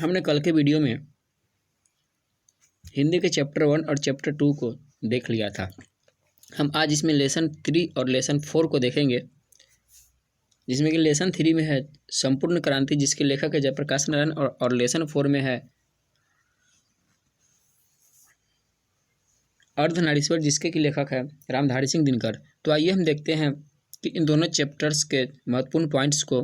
हमने कल के वीडियो में हिंदी के चैप्टर 1 और चैप्टर 2 को देख लिया था। हम आज इसमें लेसन 3 और लेसन 4 को देखेंगे, जिसमें कि लेसन 3 में है संपूर्ण क्रांति, जिसके लेखक है जयप्रकाश नारायण, और लेसन 4 में है अर्धनारीश्वर, जिसके की लेखक है रामधारी सिंह दिनकर। तो आइए हम देखते हैं कि इन दोनों चैप्टर्स के महत्वपूर्ण पॉइंट्स को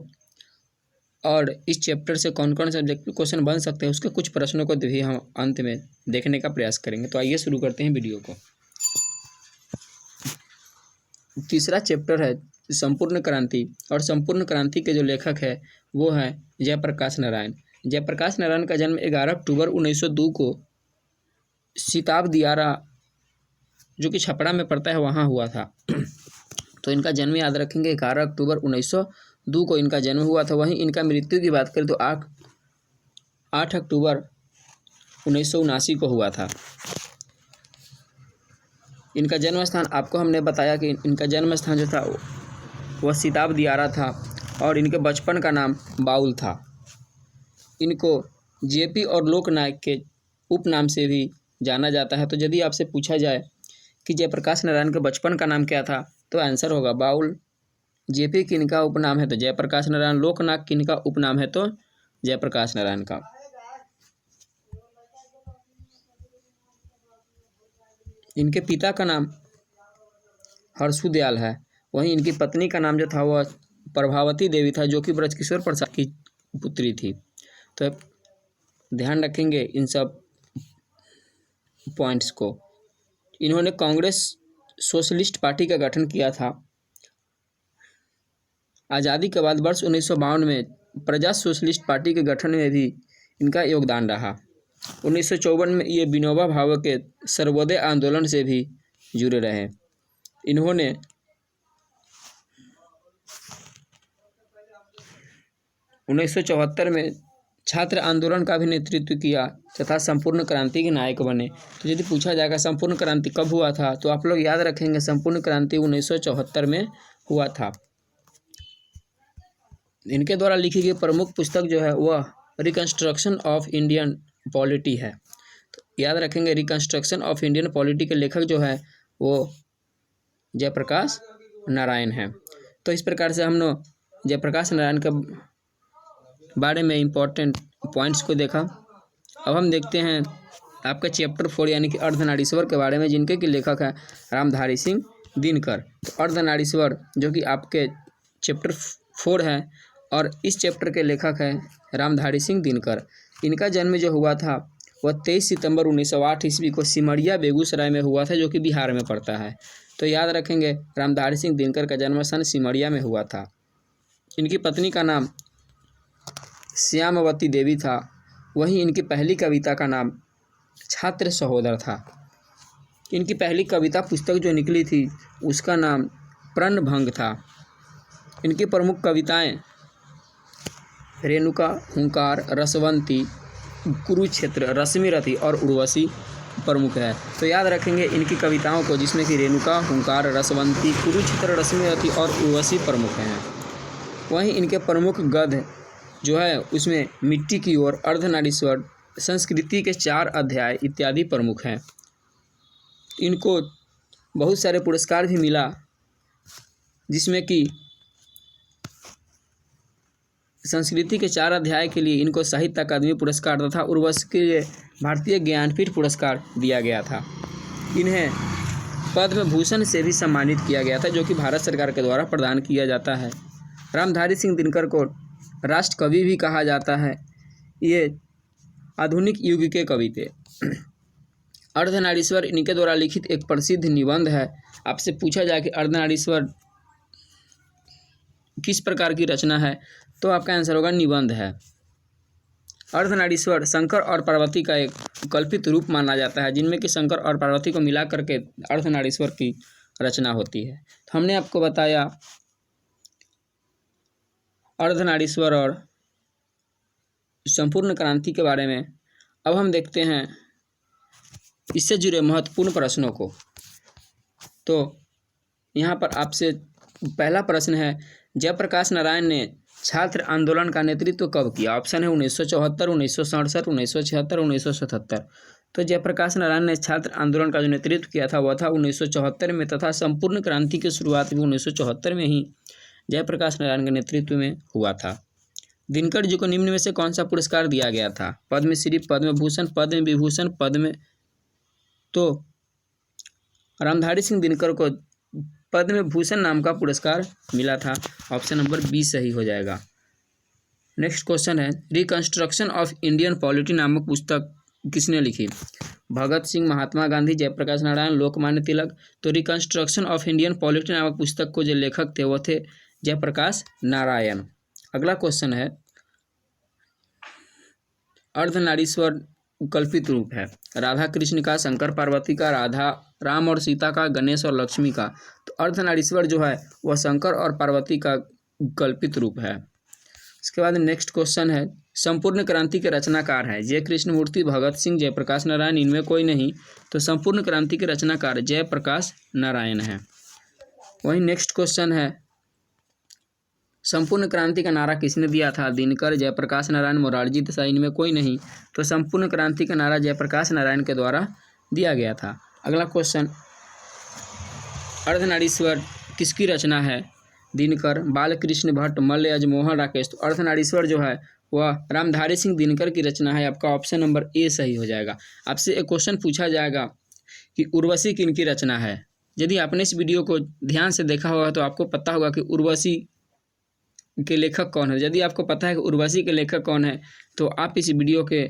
और इस चैप्टर से कौन कौन से क्वेश्चन बन सकते हैं, उसके कुछ प्रश्नों को भी हम अंत में देखने का प्रयास करेंगे। तो आइए शुरू करते हैं वीडियो को। तीसरा चैप्टर है संपूर्ण क्रांति, और संपूर्ण क्रांति के जो लेखक है वो है जयप्रकाश नारायण। जयप्रकाश नारायण का जन्म 11 अक्टूबर 1902 को सिताब दियारा, जो कि छपरा में पड़ता है, वहाँ हुआ था। तो इनका जन्म याद रखेंगे, 11 अक्टूबर 1902 को इनका जन्म हुआ था। वहीं इनका मृत्यु की बात करें तो 8 अक्टूबर 1979 को हुआ था। इनका जन्म स्थान आपको हमने बताया कि इनका जन्म स्थान जो था वह सिताब दियारा था, और इनके बचपन का नाम बाउल था। इनको जेपी और लोकनायक के उपनाम से भी जाना जाता है। तो यदि आपसे पूछा जाए कि जयप्रकाश नारायण के बचपन का नाम क्या था, तो आंसर होगा बाउल। जेपी किनका उपनाम है तो जयप्रकाश नारायण। लोकनायक किनका उपनाम है तो जयप्रकाश नारायण का। इनके पिता का नाम हर्षुदयाल है। वहीं इनकी पत्नी का नाम जो था वह प्रभावती देवी था, जो कि ब्रजकिशोर प्रसाद की पुत्री थी। तो ध्यान रखेंगे इन सब पॉइंट्स को। इन्होंने कांग्रेस सोशलिस्ट पार्टी का गठन किया था। आज़ादी के बाद वर्ष 1952 में प्रजा सोशलिस्ट पार्टी के गठन में भी इनका योगदान रहा। 1954 में ये विनोबा भावे के सर्वोदय आंदोलन से भी जुड़े रहे। इन्होंने उन्नीस में छात्र आंदोलन का भी नेतृत्व किया तथा संपूर्ण क्रांति के नायक बने। तो यदि पूछा जाएगा संपूर्ण क्रांति कब हुआ था, तो आप लोग याद रखेंगे संपूर्ण क्रांति 1974 में हुआ था। इनके द्वारा लिखी गई प्रमुख पुस्तक जो है वह रिकंस्ट्रक्शन ऑफ इंडियन पॉलिटी है। तो याद रखेंगे रिकंस्ट्रक्शन ऑफ इंडियन पॉलिटी के लेखक जो है वो जयप्रकाश नारायण है। तो इस प्रकार से हमने जयप्रकाश नारायण के बारे में इम्पोर्टेंट पॉइंट्स को देखा। अब हम देखते हैं आपका चैप्टर 4 यानी कि अर्धनारीश्वर के बारे में, जिनके की लेखक है रामधारी सिंह दिनकर। तो अर्धनारीश्वर जो कि आपके चैप्टर 4 है, और इस चैप्टर के लेखक है रामधारी सिंह दिनकर। इनका जन्म जो हुआ था वह 23 सितंबर 1908 ईस्वी को सिमरिया बेगूसराय में हुआ था, जो कि बिहार में पड़ता है। तो याद रखेंगे रामधारी सिंह दिनकर का जन्म स्थान सिमरिया में हुआ था। इनकी पत्नी का नाम श्यामवती देवी था। वहीं इनकी पहली कविता का नाम छात्र सहोदर था। इनकी पहली कविता पुस्तक जो निकली थी उसका नाम प्रणभंग था। इनकी प्रमुख कविताएं रेणुका, हुंकार, रसवंती, कुरुक्षेत्र, रश्मिरथी और उर्वशी प्रमुख है। तो याद रखेंगे इनकी कविताओं को, जिसमें कि रेणुका, हुंकार, रसवंती, कुरुक्षेत्र, रश्मिरथी और उर्वशी प्रमुख हैं। वहीं इनके प्रमुख गद्य जो है उसमें मिट्टी की ओर, अर्धनारीश्वर, संस्कृति के 4 अध्याय इत्यादि प्रमुख हैं। इनको बहुत सारे पुरस्कार भी मिला, जिसमें कि संस्कृति के 4 अध्याय के लिए इनको साहित्य अकादमी पुरस्कार तथा उर्वशी के लिए भारतीय ज्ञानपीठ पुरस्कार दिया गया था। इन्हें पद्म भूषण से भी सम्मानित किया गया था, जो कि भारत सरकार के द्वारा प्रदान किया जाता है। रामधारी सिंह दिनकर को राष्ट्र कवि भी कहा जाता है। ये आधुनिक युग के कवि थे। अर्धनारीश्वर इनके द्वारा लिखित एक प्रसिद्ध निबंध है। आपसे पूछा जाए कि अर्धनारीश्वर किस प्रकार की रचना है, तो आपका आंसर होगा निबंध है। अर्धनारीश्वर शंकर और पार्वती का एक कल्पित रूप माना जाता है, जिनमें कि शंकर और पार्वती को मिला करके अर्धनारीश्वर की रचना होती है। तो हमने आपको बताया अर्धनारीश्वर और संपूर्ण क्रांति के बारे में। अब हम देखते हैं इससे जुड़े महत्वपूर्ण प्रश्नों को। तो यहाँ पर आपसे पहला प्रश्न है, जयप्रकाश नारायण ने छात्र आंदोलन का नेतृत्व कब किया? ऑप्शन है 1974, 1967, 1976, 1977। तो जयप्रकाश नारायण ने छात्र आंदोलन का जो नेतृत्व किया था वह था 1974 में, तथा संपूर्ण क्रांति की शुरुआत भी 1974 में ही जयप्रकाश नारायण के नेतृत्व में हुआ था। दिनकर जी को निम्न में से कौन सा पुरस्कार दिया गया था? पद्मश्री, पद्म भूषण, पद्म विभूषण, पद्म। तो रामधारी सिंह दिनकर को पद्म भूषण नाम का पुरस्कार मिला था। ऑप्शन नंबर बी सही हो जाएगा। नेक्स्ट क्वेश्चन है, रिकंस्ट्रक्शन ऑफ इंडियन पॉलिटी नामक पुस्तक किसने लिखी? भगत सिंह, महात्मा गांधी, जयप्रकाश नारायण, लोकमान्य तिलक। तो रिकंस्ट्रक्शन ऑफ इंडियन पॉलिटी नामक पुस्तक को जो लेखक थे वो थे जयप्रकाश नारायण। अगला क्वेश्चन है, अर्धनारीश्वर कल्पित रूप है? राधा कृष्ण का, शंकर पार्वती का, राधा राम और सीता का, गणेश और लक्ष्मी का। तो अर्धनारीश्वर जो है वह शंकर और पार्वती का कल्पित रूप है। इसके बाद नेक्स्ट क्वेश्चन है, संपूर्ण क्रांति के रचनाकार है? जय कृष्णमूर्ति, भगत सिंह, जयप्रकाश नारायण, इनमें कोई नहीं। तो संपूर्ण क्रांति के रचनाकार जयप्रकाश नारायण है। वहीं नेक्स्ट क्वेश्चन है, संपूर्ण क्रांति का नारा किसने दिया था? दिनकर, जयप्रकाश नारायण, मोरारजी देसाई, इनमें कोई नहीं। तो संपूर्ण क्रांति का नारा जयप्रकाश नारायण के द्वारा दिया गया था। अगला क्वेश्चन, अर्धनारीश्वर किसकी रचना है? दिनकर, बालकृष्ण भट्ट, मल्ल, अजमोहन, राकेश। तो अर्धनारीश्वर जो है वह रामधारी सिंह दिनकर की रचना है। आपका ऑप्शन नंबर ए सही हो जाएगा। आपसे एक क्वेश्चन पूछा जाएगा कि उर्वशी किनकी रचना है? यदि आपने इस वीडियो को ध्यान से देखा होगा तो आपको पता होगा कि उर्वशी के लेखक कौन है। यदि आपको पता है कि उर्वशी के लेखक कौन है तो आप इस वीडियो के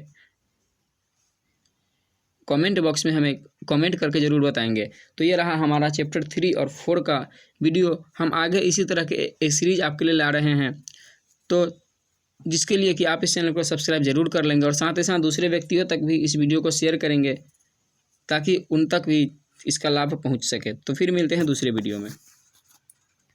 कमेंट बॉक्स में हमें कमेंट करके ज़रूर बताएंगे। तो ये रहा हमारा चैप्टर 3 और 4 का वीडियो। हम आगे इसी तरह के एक सीरीज आपके लिए ला रहे हैं, तो जिसके लिए कि आप इस चैनल को सब्सक्राइब जरूर कर लेंगे और साथ ही साथ दूसरे व्यक्तियों तक भी इस वीडियो को शेयर करेंगे ताकि उन तक भी इसका लाभ पहुंच सके। तो फिर मिलते हैं दूसरे वीडियो में।